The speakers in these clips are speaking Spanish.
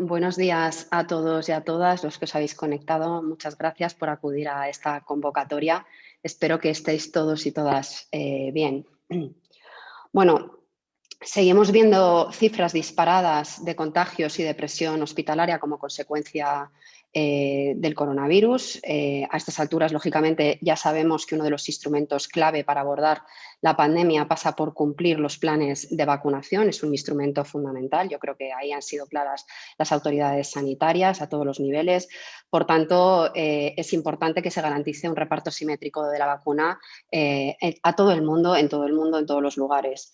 Buenos días a todos y a todas los que os habéis conectado. Muchas gracias por acudir a esta convocatoria. Espero que estéis todos y todas bien. Bueno, seguimos viendo cifras disparadas de contagios y de presión hospitalaria como consecuencia del coronavirus. A estas alturas, lógicamente, ya sabemos que uno de los instrumentos clave para abordar la pandemia pasa por cumplir los planes de vacunación. Es un instrumento fundamental. Yo creo que ahí han sido claras las autoridades sanitarias a todos los niveles. Por tanto, es importante que se garantice un reparto simétrico de la vacuna a todo el mundo, en todos los lugares.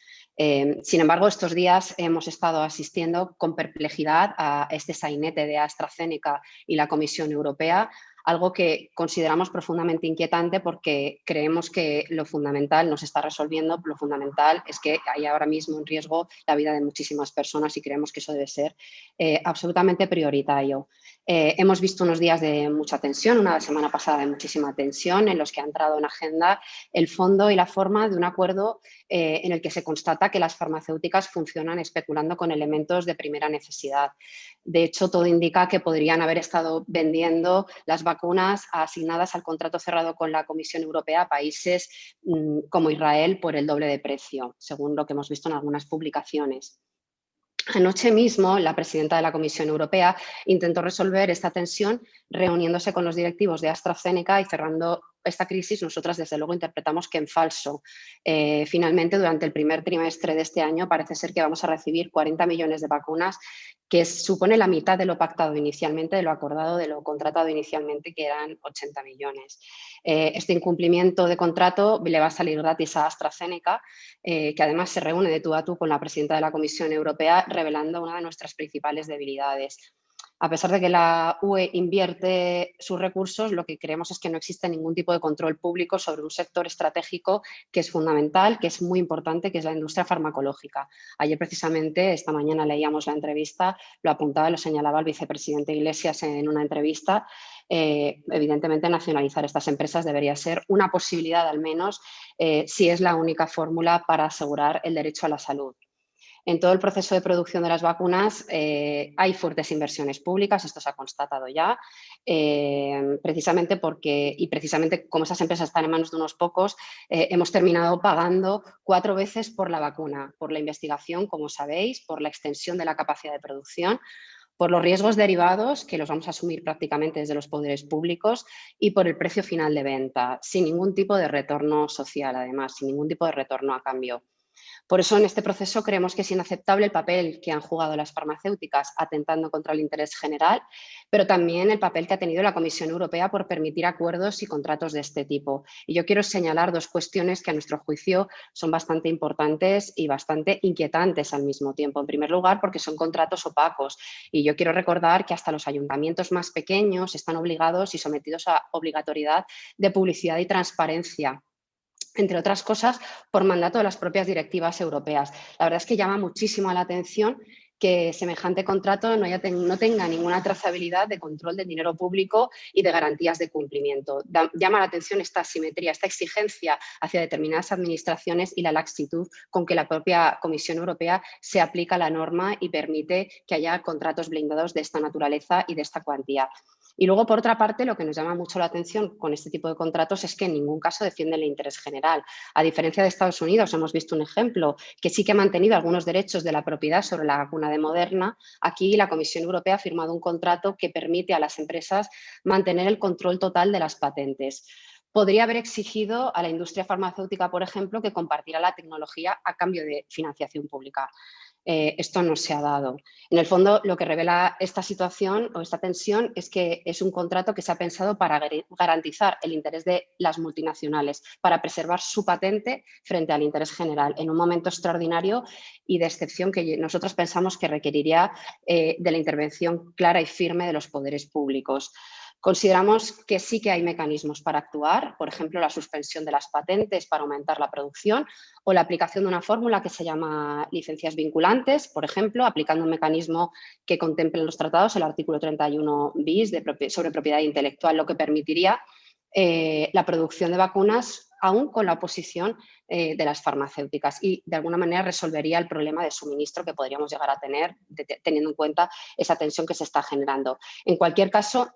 Sin embargo, estos días hemos estado asistiendo con perplejidad a este sainete de AstraZeneca y la Comisión Europea, algo que consideramos profundamente inquietante porque creemos que lo fundamental no se está resolviendo. Lo fundamental es que hay ahora mismo en riesgo la vida de muchísimas personas y creemos que eso debe ser absolutamente prioritario. Hemos visto unos días de mucha tensión, una semana pasada de muchísima tensión, en los que ha entrado en agenda el fondo y la forma de un acuerdo en el que se constata que las farmacéuticas funcionan especulando con elementos de primera necesidad. De hecho, todo indica que podrían haber estado vendiendo las vacunas asignadas al contrato cerrado con la Comisión Europea a países como Israel por el doble de precio, según lo que hemos visto en algunas publicaciones. Anoche mismo, la presidenta de la Comisión Europea intentó resolver esta tensión reuniéndose con los directivos de AstraZeneca y cerrando esta crisis. Nosotras, desde luego, interpretamos que en falso. Finalmente, durante el primer trimestre de este año, parece ser que vamos a recibir 40 millones de vacunas, que supone la mitad de lo pactado inicialmente, de lo acordado, de lo contratado inicialmente, que eran 80 millones. Este incumplimiento de contrato le va a salir gratis a AstraZeneca, que además se reúne de tú a tú con la presidenta de la Comisión Europea, revelando una de nuestras principales debilidades. A pesar de que la UE invierte sus recursos, lo que creemos es que no existe ningún tipo de control público sobre un sector estratégico que es fundamental, que es muy importante, que es la industria farmacológica. Ayer, precisamente, esta mañana leíamos la entrevista, lo apuntaba, lo señalaba el vicepresidente Iglesias en una entrevista. Evidentemente, nacionalizar estas empresas debería ser una posibilidad, al menos, si es la única fórmula para asegurar el derecho a la salud. En todo el proceso de producción de las vacunas hay fuertes inversiones públicas, esto se ha constatado ya, precisamente como esas empresas están en manos de unos pocos, hemos terminado pagando 4 veces por la vacuna, por la investigación, como sabéis, por la extensión de la capacidad de producción, por los riesgos derivados, que los vamos a asumir prácticamente desde los poderes públicos, y por el precio final de venta, sin ningún tipo de retorno social, además, sin ningún tipo de retorno a cambio. Por eso, en este proceso creemos que es inaceptable el papel que han jugado las farmacéuticas atentando contra el interés general, pero también el papel que ha tenido la Comisión Europea por permitir acuerdos y contratos de este tipo. Y yo quiero señalar 2 cuestiones que, a nuestro juicio, son bastante importantes y bastante inquietantes al mismo tiempo. En primer lugar, porque son contratos opacos. Y yo quiero recordar que hasta los ayuntamientos más pequeños están obligados y sometidos a obligatoriedad de publicidad y transparencia, entre otras cosas, por mandato de las propias directivas europeas. La verdad es que llama muchísimo la atención que semejante contrato no tenga ninguna trazabilidad de control del dinero público y de garantías de cumplimiento. Llama la atención esta asimetría, esta exigencia hacia determinadas administraciones y la laxitud con que la propia Comisión Europea se aplica la norma y permite que haya contratos blindados de esta naturaleza y de esta cuantía. Y luego, por otra parte, lo que nos llama mucho la atención con este tipo de contratos es que en ningún caso defienden el interés general. A diferencia de Estados Unidos, hemos visto un ejemplo que sí que ha mantenido algunos derechos de la propiedad sobre la vacuna de Moderna. Aquí la Comisión Europea ha firmado un contrato que permite a las empresas mantener el control total de las patentes. Podría haber exigido a la industria farmacéutica, por ejemplo, que compartiera la tecnología a cambio de financiación pública. Esto no se ha dado. En el fondo, lo que revela esta situación o esta tensión es que es un contrato que se ha pensado para garantizar el interés de las multinacionales, para preservar su patente frente al interés general, en un momento extraordinario y de excepción que nosotros pensamos que requeriría de la intervención clara y firme de los poderes públicos. Consideramos que sí que hay mecanismos para actuar, por ejemplo, la suspensión de las patentes para aumentar la producción o la aplicación de una fórmula que se llama licencias vinculantes, por ejemplo, aplicando un mecanismo que contemple en los tratados, el artículo 31 bis sobre propiedad intelectual, lo que permitiría la producción de vacunas aún con la oposición de las farmacéuticas, y de alguna manera resolvería el problema de suministro que podríamos llegar a tener, teniendo en cuenta esa tensión que se está generando. En cualquier caso,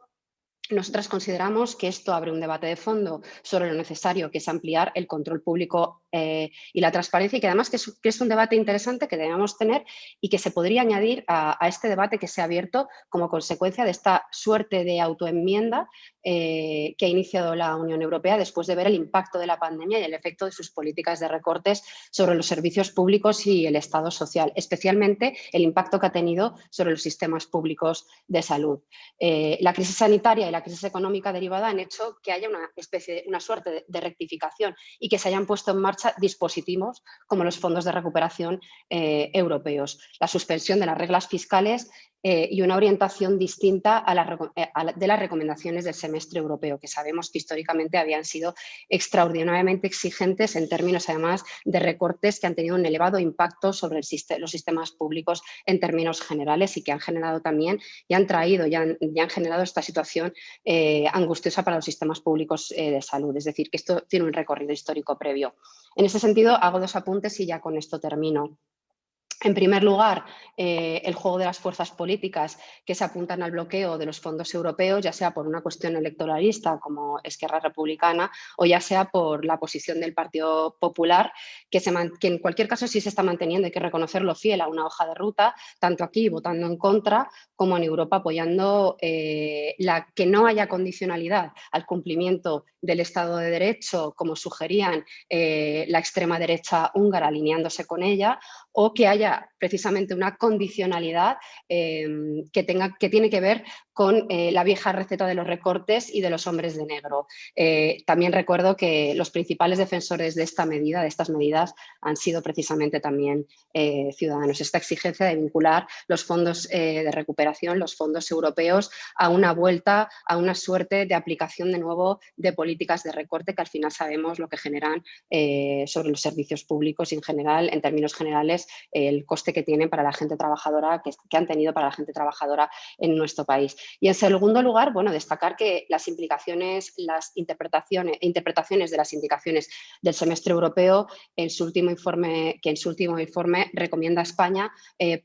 nosotras consideramos que esto abre un debate de fondo sobre lo necesario que es ampliar el control público y la transparencia, y que además que es un debate interesante que debemos tener y que se podría añadir a este debate que se ha abierto como consecuencia de esta suerte de autoenmienda que ha iniciado la Unión Europea después de ver el impacto de la pandemia y el efecto de sus políticas de recortes sobre los servicios públicos y el Estado social, especialmente el impacto que ha tenido sobre los sistemas públicos de salud. La crisis sanitaria y la crisis económica derivada han hecho que haya una suerte de rectificación y que se hayan puesto en marcha dispositivos como los fondos de recuperación europeos, la suspensión de las reglas fiscales y una orientación distinta de las recomendaciones del semestre europeo, que sabemos que históricamente habían sido extraordinariamente exigentes en términos, además, de recortes que han tenido un elevado impacto sobre los sistemas públicos en términos generales, y que han generado también y han traído y han generado esta situación angustiosa para los sistemas públicos de salud. Es decir, que esto tiene un recorrido histórico previo. En ese sentido, hago 2 apuntes y ya con esto termino. En primer lugar, el juego de las fuerzas políticas que se apuntan al bloqueo de los fondos europeos, ya sea por una cuestión electoralista como Esquerra Republicana, o ya sea por la posición del Partido Popular, que en cualquier caso sí se está manteniendo, hay que reconocerlo, fiel a una hoja de ruta, tanto aquí votando en contra como en Europa apoyando que no haya condicionalidad al cumplimiento del Estado de Derecho, como sugerían la extrema derecha húngara alineándose con ella, o que haya precisamente una condicionalidad que tiene que ver con la vieja receta de los recortes y de los hombres de negro. También recuerdo que los principales defensores de estas medidas, han sido precisamente también ciudadanos. Esta exigencia de vincular los fondos de recuperación, los fondos europeos, a una vuelta, a una suerte de aplicación de nuevo de políticas de recorte que al final sabemos lo que generan sobre los servicios públicos y en general, en términos generales, el coste que tienen para la gente trabajadora, que han tenido para la gente trabajadora en nuestro país. Y en segundo lugar, bueno, destacar que las interpretaciones de las indicaciones del semestre europeo, en su último informe recomienda a España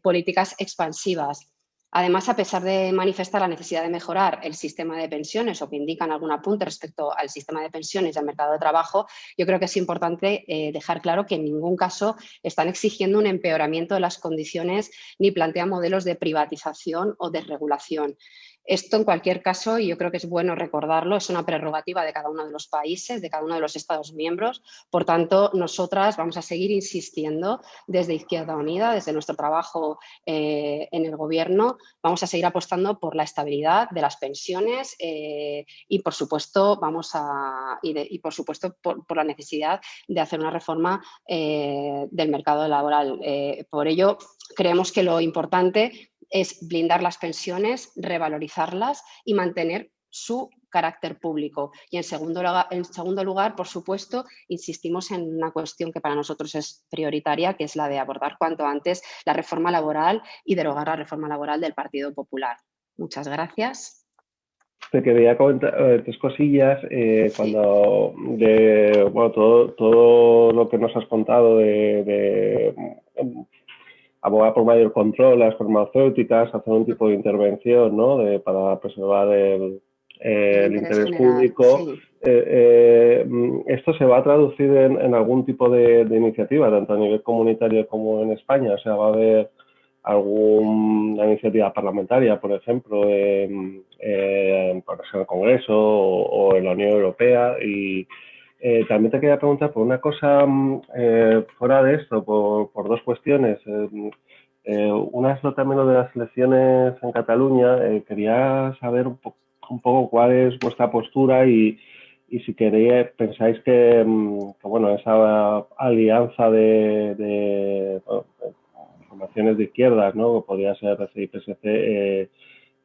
políticas expansivas. Además, a pesar de manifestar la necesidad de mejorar el sistema de pensiones, o que indican algún apunte respecto al sistema de pensiones y al mercado de trabajo, yo creo que es importante dejar claro que en ningún caso están exigiendo un empeoramiento de las condiciones ni plantean modelos de privatización o desregulación. Esto, en cualquier caso, y yo creo que es bueno recordarlo, es una prerrogativa de cada uno de los países, de cada uno de los Estados miembros. Por tanto, nosotras vamos a seguir insistiendo desde Izquierda Unida, desde nuestro trabajo en el Gobierno, vamos a seguir apostando por la estabilidad de las pensiones y, por supuesto, por la necesidad de hacer una reforma del mercado laboral. Por ello, creemos que lo importante es blindar las pensiones, revalorizarlas y mantener su carácter público. Y en segundo lugar, por supuesto, insistimos en una cuestión que para nosotros es prioritaria, que es la de abordar cuanto antes la reforma laboral y derogar la reforma laboral del Partido Popular. Muchas gracias. Te quería comentar 3 cosillas. Sí. Todo lo que nos has contado de abogar por mayor control a las farmacéuticas, hacer un tipo de intervención, ¿no? Para preservar el interés general, público. sí. ¿Esto se va a traducir en algún tipo de iniciativa, tanto a nivel comunitario como en España? O sea, ¿va a haber alguna iniciativa parlamentaria, por ejemplo, en el Congreso o en la Unión Europea? Y también te quería preguntar por una cosa fuera de esto, por 2 cuestiones. Una es también lo de las elecciones en Cataluña. Quería saber un poco cuál es vuestra postura y si pensáis que bueno, esa alianza de formaciones de izquierdas, ¿no? Que podría ser RC y PSC,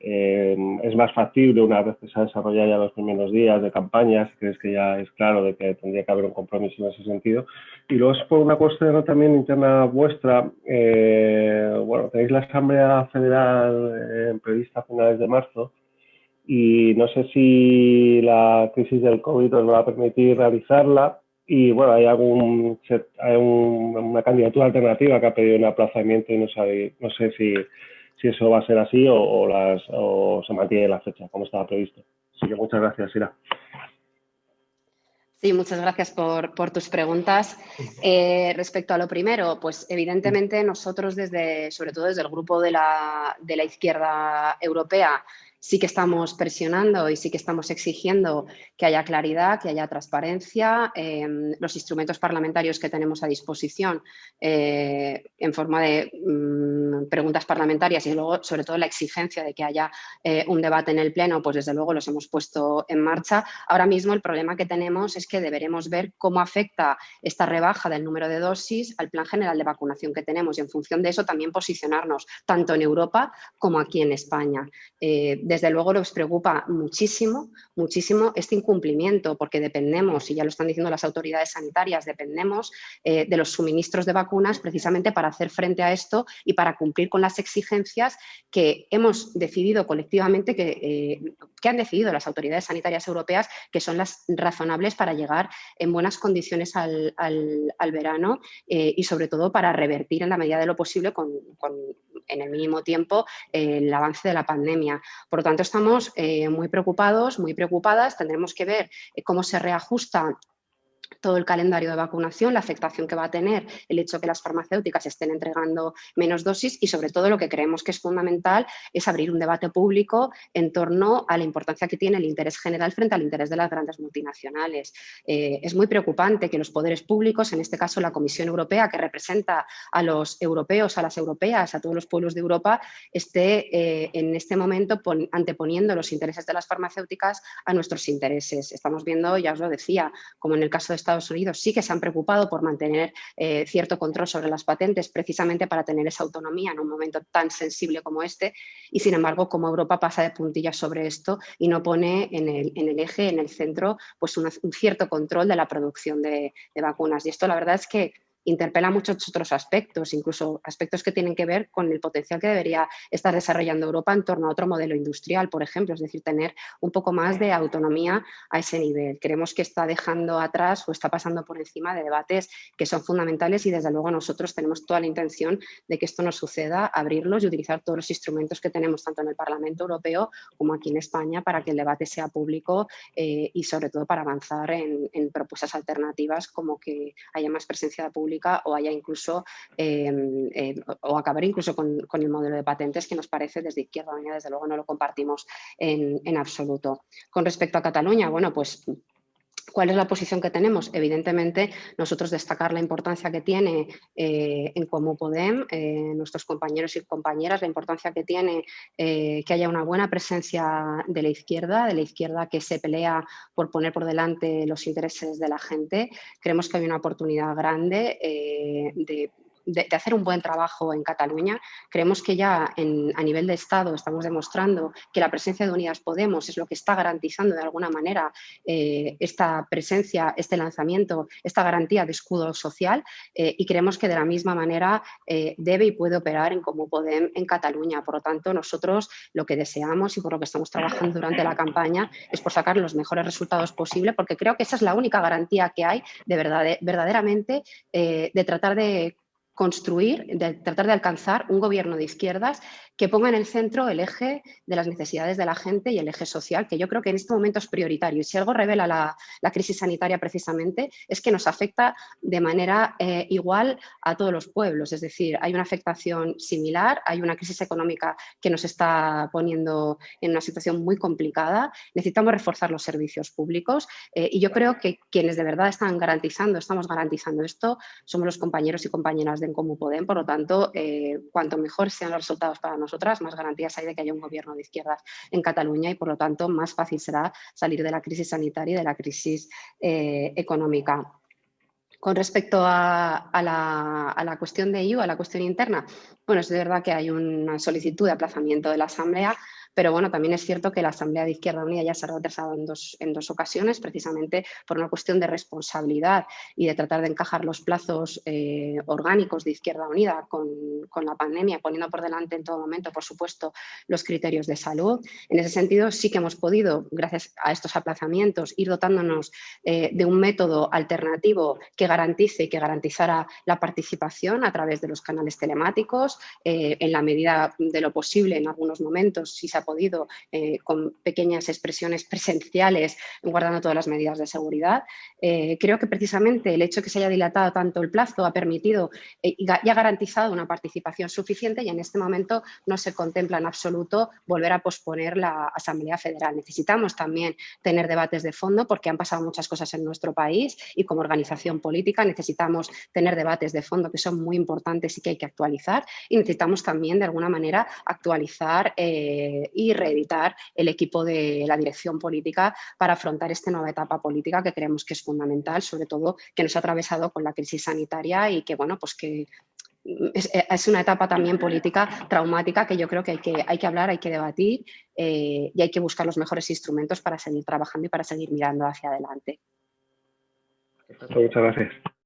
es más factible una vez que se ha desarrollado ya los primeros días de campaña, si crees que ya es claro de que tendría que haber un compromiso en ese sentido. Y luego es por una cuestión también interna vuestra. Bueno, tenéis la Asamblea Federal prevista a finales de marzo y no sé si la crisis del COVID os va a permitir realizarla Y bueno, hay una candidatura alternativa que ha pedido un aplazamiento y no sé si eso va a ser así o se mantiene la fecha como estaba previsto. Así que muchas gracias, Sira. Sí, muchas gracias por tus preguntas. Respecto a lo primero, pues evidentemente nosotros sobre todo desde el grupo de la izquierda europea, sí que estamos presionando y sí que estamos exigiendo que haya claridad, que haya transparencia. Los instrumentos parlamentarios que tenemos a disposición en forma de preguntas parlamentarias y luego, sobre todo, la exigencia de que haya un debate en el Pleno, pues desde luego los hemos puesto en marcha. Ahora mismo el problema que tenemos es que deberemos ver cómo afecta esta rebaja del número de dosis al plan general de vacunación que tenemos y en función de eso también posicionarnos tanto en Europa como aquí en España. Desde luego nos preocupa muchísimo este incumplimiento porque dependemos, y ya lo están diciendo las autoridades sanitarias, dependemos de los suministros de vacunas precisamente para hacer frente a esto y para cumplir con las exigencias que hemos decidido colectivamente, que han decidido las autoridades sanitarias europeas, que son las razonables para llegar en buenas condiciones al verano y sobre todo para revertir en la medida de lo posible en el mínimo tiempo el avance de la pandemia. Por lo tanto, estamos muy preocupados, muy preocupadas. Tendremos que ver cómo se reajusta todo el calendario de vacunación, la afectación que va a tener el hecho de que las farmacéuticas estén entregando menos dosis y, sobre todo, lo que creemos que es fundamental es abrir un debate público en torno a la importancia que tiene el interés general frente al interés de las grandes multinacionales. Es muy preocupante que los poderes públicos, en este caso la Comisión Europea, que representa a los europeos, a las europeas, a todos los pueblos de Europa, esté en este momento anteponiendo los intereses de las farmacéuticas a nuestros intereses. Estamos viendo, ya os lo decía, como en el caso de Estados Unidos sí que se han preocupado por mantener cierto control sobre las patentes precisamente para tener esa autonomía en un momento tan sensible como este y, sin embargo, como Europa pasa de puntillas sobre esto y no pone en el eje, en el centro, pues un cierto control de la producción de vacunas. Y esto, la verdad, es que interpela muchos otros aspectos, incluso aspectos que tienen que ver con el potencial que debería estar desarrollando Europa en torno a otro modelo industrial, por ejemplo, es decir, tener un poco más de autonomía a ese nivel. Creemos que está dejando atrás o está pasando por encima de debates que son fundamentales y, desde luego, nosotros tenemos toda la intención de que esto no suceda, abrirlos y utilizar todos los instrumentos que tenemos tanto en el Parlamento Europeo como aquí en España para que el debate sea público y, sobre todo, para avanzar en propuestas alternativas como que haya más presencia de pública o haya incluso o acabar incluso con el modelo de patentes que nos parece desde Izquierda Unida, desde luego no lo compartimos en absoluto. Con respecto a Cataluña, bueno, pues ¿cuál es la posición que tenemos? Evidentemente, nosotros destacar la importancia que tiene en Comú Podem, nuestros compañeros y compañeras, la importancia que tiene que haya una buena presencia de la izquierda que se pelea por poner por delante los intereses de la gente. Creemos que hay una oportunidad grande de hacer un buen trabajo en Cataluña. Creemos que ya a nivel de Estado estamos demostrando que la presencia de Unidas Podemos es lo que está garantizando de alguna manera esta presencia, este lanzamiento, esta garantía de escudo social y creemos que de la misma manera debe y puede operar en Comú Podem en Cataluña. Por lo tanto, nosotros lo que deseamos y por lo que estamos trabajando durante la campaña es por sacar los mejores resultados posibles, porque creo que esa es la única garantía que hay de verdaderamente de tratar de construir, de tratar de alcanzar un gobierno de izquierdas que ponga en el centro el eje de las necesidades de la gente y el eje social, que yo creo que en este momento es prioritario. Y si algo revela la crisis sanitaria precisamente es que nos afecta de manera igual a todos los pueblos. Es decir, hay una afectación similar, hay una crisis económica que nos está poniendo en una situación muy complicada. Necesitamos reforzar los servicios públicos y yo creo que quienes de verdad estamos garantizando esto, somos los compañeros y compañeras de Comú Podem. Por lo tanto, cuanto mejor sean los resultados para nosotras, más garantías hay de que haya un gobierno de izquierdas en Cataluña y, por lo tanto, más fácil será salir de la crisis sanitaria y de la crisis económica. Con respecto a la cuestión de EU, a la cuestión interna, bueno, es de verdad que hay una solicitud de aplazamiento de la Asamblea, pero bueno, también es cierto que la Asamblea de Izquierda Unida ya se ha retrasado en dos ocasiones, precisamente por una cuestión de responsabilidad y de tratar de encajar los plazos orgánicos de Izquierda Unida con la pandemia, poniendo por delante en todo momento, por supuesto, los criterios de salud. En ese sentido, sí que hemos podido, gracias a estos aplazamientos, ir dotándonos de un método alternativo que garantice y que garantizara la participación a través de los canales telemáticos, en la medida de lo posible, en algunos momentos, si se ha podido, con pequeñas expresiones presenciales, guardando todas las medidas de seguridad. Creo que precisamente el hecho de que se haya dilatado tanto el plazo ha permitido y ha garantizado una participación suficiente, y en este momento no se contempla en absoluto volver a posponer la Asamblea Federal. Necesitamos también tener debates de fondo porque han pasado muchas cosas en nuestro país y como organización política necesitamos tener debates de fondo que son muy importantes y que hay que actualizar, y necesitamos también de alguna manera actualizar y reeditar el equipo de la dirección política para afrontar esta nueva etapa política que creemos que es fundamental, sobre todo que nos ha atravesado con la crisis sanitaria y que, bueno, pues que es una etapa también política traumática que yo creo que hay que hablar, hay que debatir y hay que buscar los mejores instrumentos para seguir trabajando y para seguir mirando hacia adelante. Perfecto, muchas gracias.